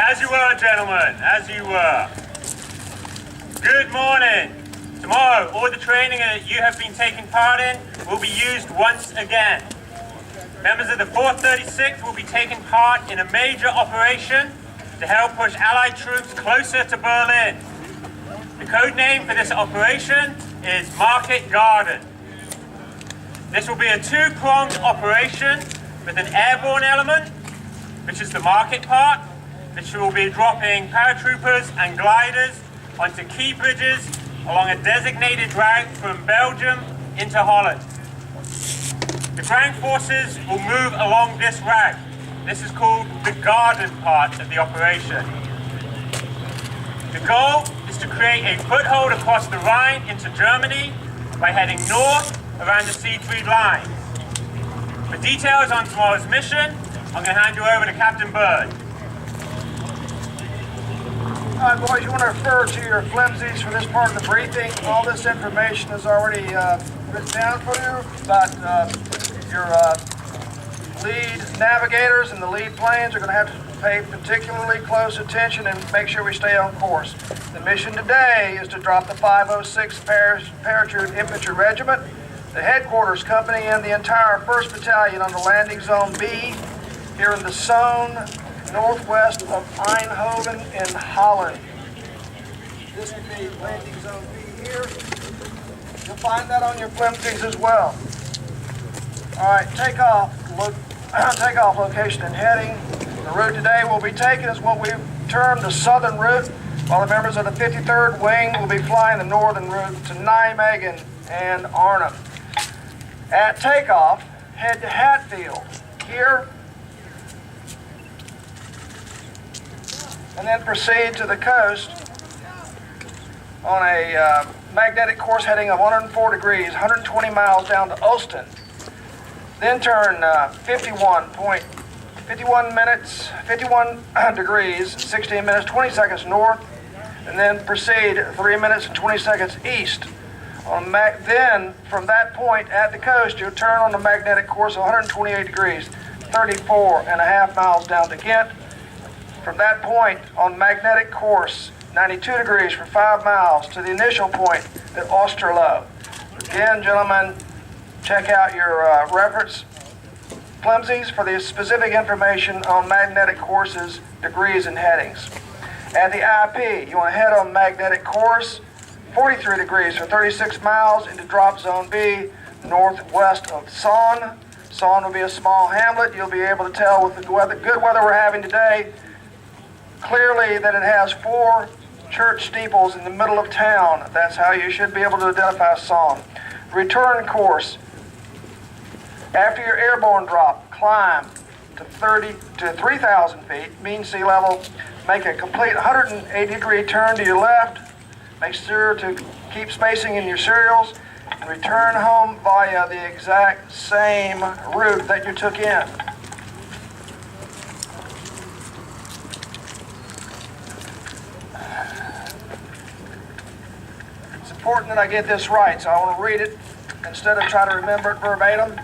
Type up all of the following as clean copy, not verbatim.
As you were, gentlemen, as you were. Good morning. Tomorrow, all the training that you have been taking part in will be used once again. Members of the 436th will be taking part in a major operation to help push Allied troops closer to Berlin. The code name for this operation is Market Garden. This will be a two-pronged operation with an airborne element, which is the market part, which will be dropping paratroopers and gliders onto key bridges along a designated route from Belgium into Holland. The ground forces will move along this route. This is called the garden part of the operation. The goal is to create a foothold across the Rhine into Germany by heading north around the Siegfried Line. For details on tomorrow's mission, I'm going to hand you over to Captain Bird. All right, boys, you want to refer to your flimsies for this part of the briefing. All this information is already written down for you, but your lead navigators and the lead planes are going to have to pay particularly close attention and make sure we stay on course. The mission today is to drop the 506 Parachute Infantry Regiment, the headquarters company, and the entire 1st Battalion on the landing zone B here in the Saône, northwest of Eindhoven in Holland. This would be landing zone B here. You'll find that on your flimsies as well. All right, takeoff location and heading. The route today will be taken as what we've termed the southern route, while the members of the 53rd Wing will be flying the northern route to Nijmegen and Arnhem. At takeoff, head to Hatfield here, and then proceed to the coast on a magnetic course heading of 104 degrees, 120 miles down to Ostend. Then turn 51 degrees, 16 minutes, 20 seconds north, and then proceed 3 minutes and 20 seconds east. Then, from that point at the coast, you'll turn on the magnetic course of 128 degrees, 34 and a half miles down to Ghent. From that point on magnetic course, 92 degrees for 5 miles to the initial point at Oosterlo. Again, gentlemen, check out your reference flimsies for the specific information on magnetic courses, degrees, and headings. At the IP, you want to head on magnetic course 43 degrees for 36 miles into drop zone B, northwest of Saône. Saône will be a small hamlet. You'll be able to tell with the good weather we're having today clearly that it has 4 church steeples in the middle of town. That's how you should be able to identify Saône. Return course. After your airborne drop, climb to 3,000 feet, mean sea level. Make a complete 180-degree turn to your left. Make sure to keep spacing in your serials, and return home via the exact same route that you took in. It's important that I get this right, so I want to read it instead of try to remember it verbatim.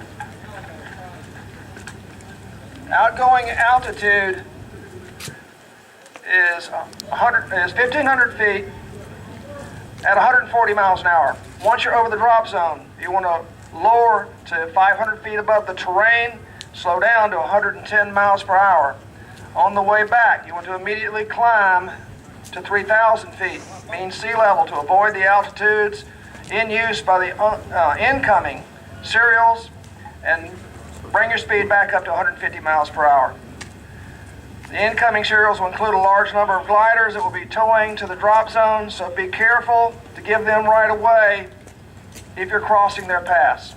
Outgoing altitude is 1,500 feet at 140 miles an hour. Once you're over the drop zone, you want to lower to 500 feet above the terrain, slow down to 110 miles per hour. On the way back, you want to immediately climb to 3,000 feet, mean sea level, to avoid the altitudes in use by the incoming serials, and bring your speed back up to 150 miles per hour. The incoming serials will include a large number of gliders that will be towing to the drop zone, so be careful to give them right away if you're crossing their paths.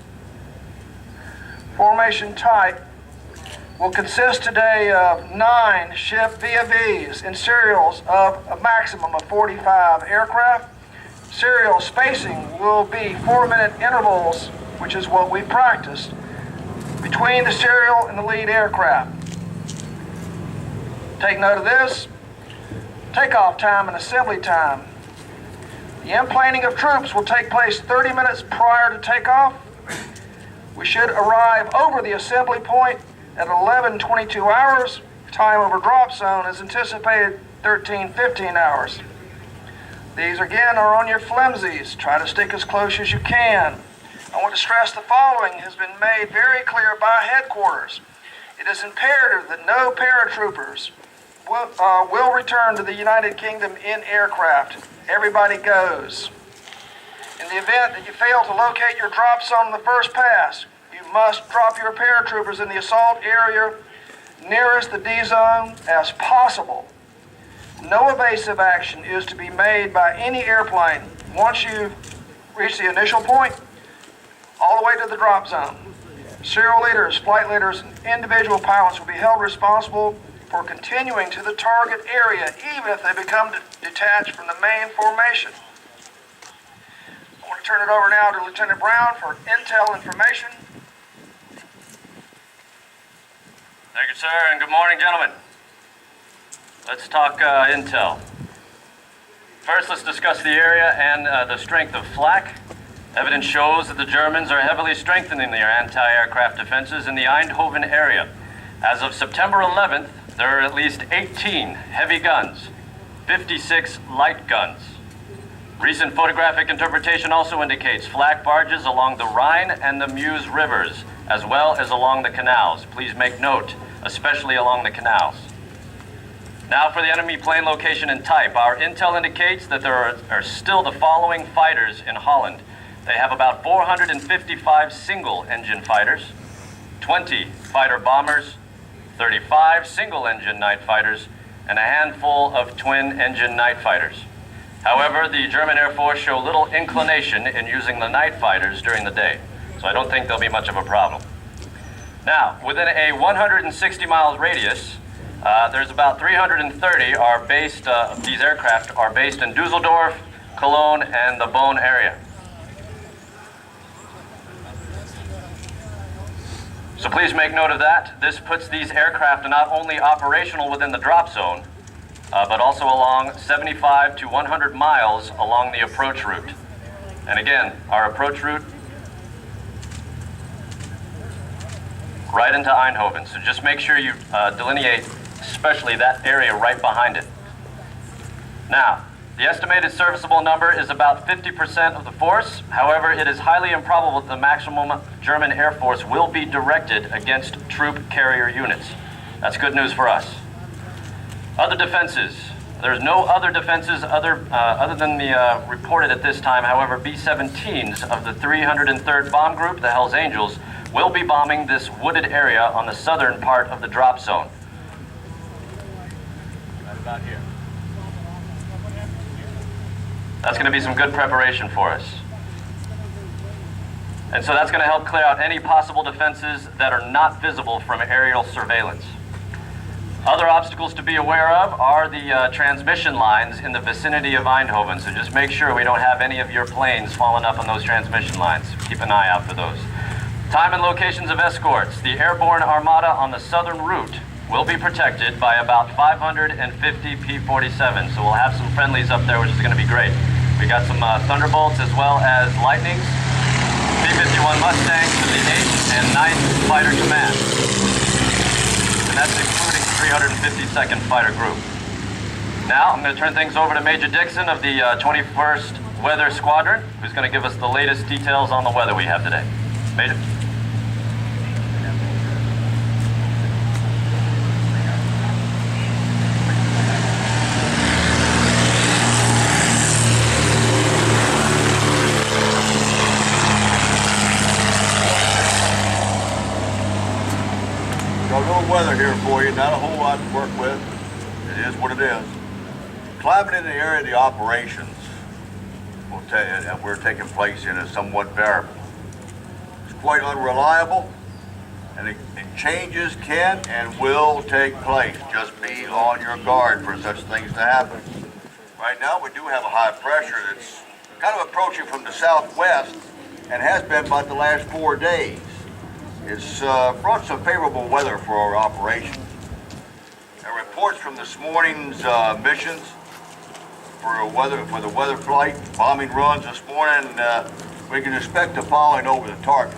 Formation type will consist today of 9 ship VFVs in serials of a maximum of 45 aircraft. Serial spacing will be 4-minute intervals, which is what we practiced, between the serial and the lead aircraft. Take note of this. Takeoff time and assembly time. The enplaning of troops will take place 30 minutes prior to takeoff. We should arrive over the assembly point at 11:22 hours. Time over drop zone is anticipated 13-15 hours. These again are on your flimsies. Try to stick as close as you can. I want to stress the following has been made very clear by headquarters. It is imperative that no paratroopers will return to the United Kingdom in aircraft. Everybody goes. In the event that you fail to locate your drop zone in the first pass, you must drop your paratroopers in the assault area nearest the D zone as possible. No evasive action is to be made by any airplane once you reach the initial point all the way to the drop zone. Serial leaders, flight leaders, and individual pilots will be held responsible for continuing to the target area even if they become detached from the main formation. I want to turn it over now to Lieutenant Brown for intel information. Thank you, sir, and good morning, gentlemen. Let's talk intel. First, let's discuss the area and the strength of flak. Evidence shows that the Germans are heavily strengthening their anti-aircraft defenses in the Eindhoven area. As of September 11th, there are at least 18 heavy guns, 56 light guns. Recent photographic interpretation also indicates flak barges along the Rhine and the Meuse rivers, as well as along the canals. Please make note, especially along the canals. Now for the enemy plane location and type. Our intel indicates that there are still the following fighters in Holland. They have about 455 single-engine fighters, 20 fighter bombers, 35 single-engine night fighters, and a handful of twin-engine night fighters. However, the German Air Force show little inclination in using the night fighters during the day, so I don't think there'll be much of a problem. Now, within a 160 miles radius, there's about 330 are based, these aircraft are based in Dusseldorf, Cologne, and the Bonn area. So please make note of that. This puts these aircraft not only operational within the drop zone, but also along 75 to 100 miles along the approach route. And again, our approach route right into Eindhoven. So just make sure you delineate especially that area right behind it. Now, the estimated serviceable number is about 50% of the force. However, it is highly improbable that the maximum German Air Force will be directed against troop carrier units. That's good news for us. Other defenses. There's no other defenses other than the reported at this time. However, B-17s of the 303rd Bomb Group, the Hells Angels, will be bombing this wooded area on the southern part of the drop zone. Right about here. That's going to be some good preparation for us. And so that's going to help clear out any possible defenses that are not visible from aerial surveillance. Other obstacles to be aware of are the transmission lines in the vicinity of Eindhoven, so just make sure we don't have any of your planes falling up on those transmission lines. Keep an eye out for those. Time and locations of escorts. The airborne armada on the southern route will be protected by about 550 P-47, so we'll have some friendlies up there, which is going to be great. We got some Thunderbolts as well as Lightnings, P-51 Mustangs to the 8th and 9th Fighter Command. And that's including 352nd Fighter Group. Now, I'm going to turn things over to Major Dixon of the 21st Weather Squadron, who's going to give us the latest details on the weather we have today. Major? Got a little weather here for you, not a whole lot to work with. It is what it is. Climate in the area of the operations that we're taking place in is somewhat variable. It's quite unreliable, and changes can and will take place. Just be on your guard for such things to happen. Right now we do have a high pressure that's kind of approaching from the southwest and has been about the last 4 days. It's brought some favorable weather for our operation. There are reports from this morning's missions for the weather flight, bombing runs this morning. We can expect the following over the targets: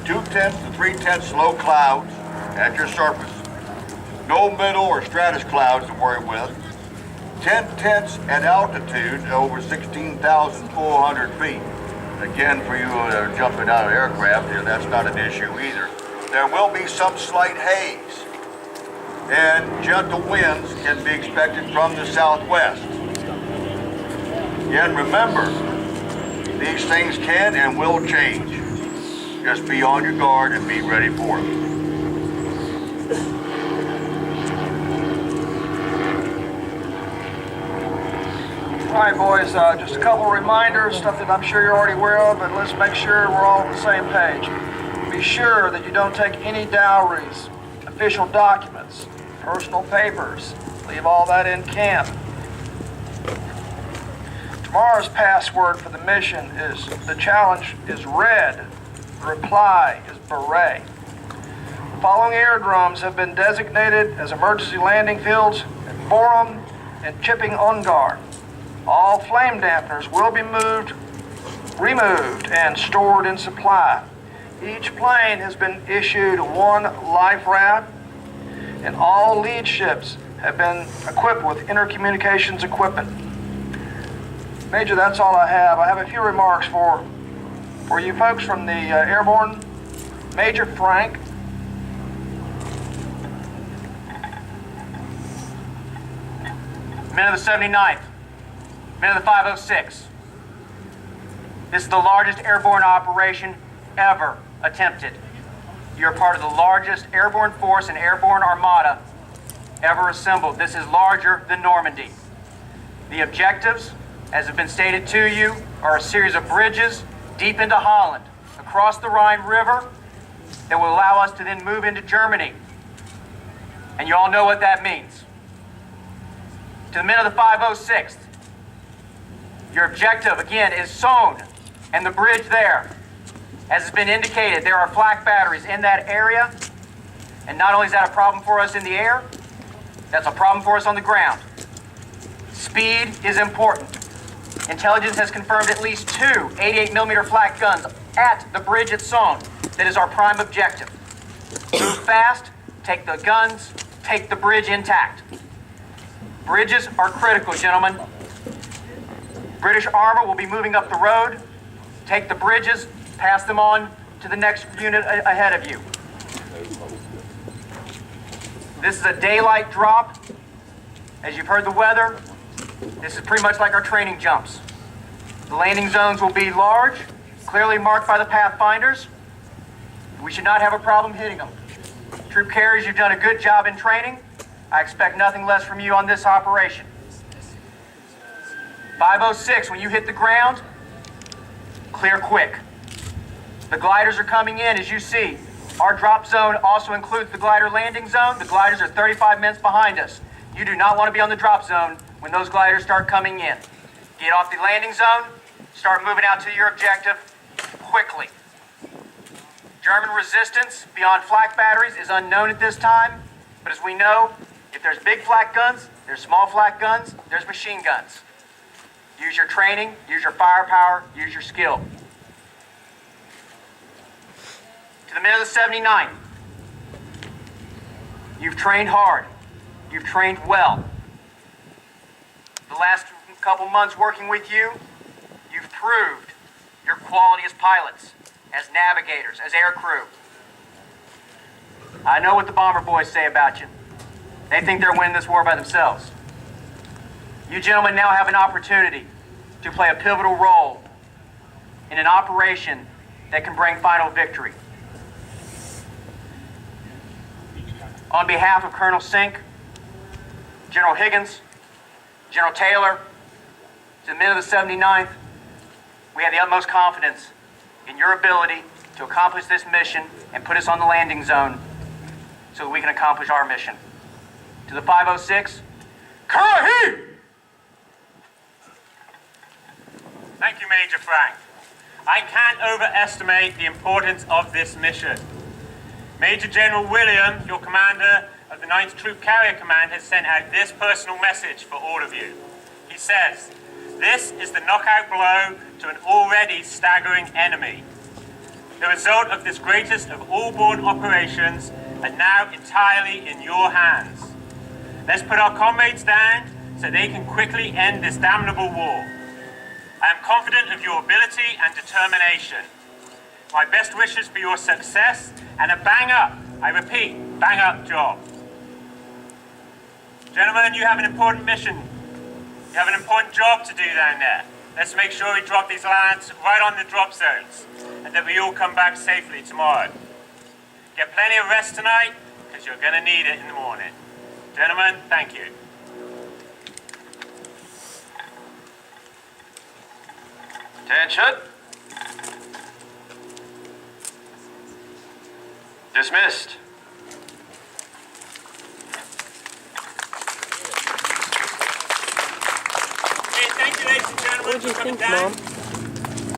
2/10 to 3/10 low clouds at your surface, No middle or stratus clouds to worry with. 10 tents at altitude over 16,400 feet. Again, for you jumping out of aircraft, that's not an issue either. There will be some slight haze, and gentle winds can be expected from the southwest. Again, remember, these things can and will change. Just be on your guard and be ready for it. All right, boys, just a couple reminders, stuff that I'm sure you're already aware of, but let's make sure we're all on the same page. Be sure that you don't take any dowries, official documents, personal papers. Leave all that in camp. Tomorrow's password for the mission is, the challenge is red, the reply is beret. The following aerodromes have been designated as emergency landing fields at Borum and Chipping Ungar. All flame dampeners will be removed and stored in supply. Each plane has been issued one life raft, and all lead ships have been equipped with intercommunications equipment. Major, that's all I have. I have a few remarks for you folks from the Airborne. Major Frank. Men of the 79th, men of the 506. This is the largest airborne operation ever attempted. You're part of the largest airborne force and airborne armada ever assembled. This is larger than Normandy. The objectives, as have been stated to you, are a series of bridges deep into Holland, across the Rhine River, that will allow us to then move into Germany. And you all know what that means. To the men of the 506th, your objective, again, is Soane and the bridge there. As has been indicated, there are flak batteries in that area, and not only is that a problem for us in the air, that's a problem for us on the ground. Speed is important. Intelligence has confirmed at least 2 88mm flak guns at the bridge at Soane. That is our prime objective. Move fast, take the guns, take the bridge intact. Bridges are critical, gentlemen. British armor will be moving up the road. Take the bridges, pass them on to the next unit ahead of you. This is a daylight drop. As you've heard the weather, this is pretty much like our training jumps. The landing zones will be large, clearly marked by the pathfinders. We should not have a problem hitting them. Troop carriers, you've done a good job in training. I expect nothing less from you on this operation. 506, when you hit the ground, clear quick. The gliders are coming in, as you see. Our drop zone also includes the glider landing zone. The gliders are 35 minutes behind us. You do not want to be on the drop zone when those gliders start coming in. Get off the landing zone, start moving out to your objective quickly. German resistance beyond flak batteries is unknown at this time, but as we know, if there's big flak guns, there's small flak guns, there's machine guns. Use your training, use your firepower, use your skill. To the men of the 79th, you've trained hard, you've trained well. The last couple months working with you, you've proved your quality as pilots, as navigators, as air crew. I know what the bomber boys say about you. They think they're winning this war by themselves. You gentlemen now have an opportunity to play a pivotal role in an operation that can bring final victory. On behalf of Colonel Sink, General Higgins, General Taylor, to the men of the 79th, we have the utmost confidence in your ability to accomplish this mission and put us on the landing zone so that we can accomplish our mission. To the 506, Karahi! Thank you, Major Frank. I can't overestimate the importance of this mission. Major General William, your commander of the 9th Troop Carrier Command, has sent out this personal message for all of you. He says, "This is the knockout blow to an already staggering enemy. The result of this greatest of all born operations are now entirely in your hands. Let's put our comrades down so they can quickly end this damnable war. I am confident of your ability and determination. My best wishes for your success and a bang up, I repeat, bang up job. Gentlemen, you have an important mission. You have an important job to do down there. Let's make sure we drop these lads right on the drop zones and that we all come back safely tomorrow. Get plenty of rest tonight because you're going to need it in the morning. Gentlemen, thank you. Attention. Dismissed. Okay, thank you, ladies and gentlemen, What do you for coming think, down. Mom?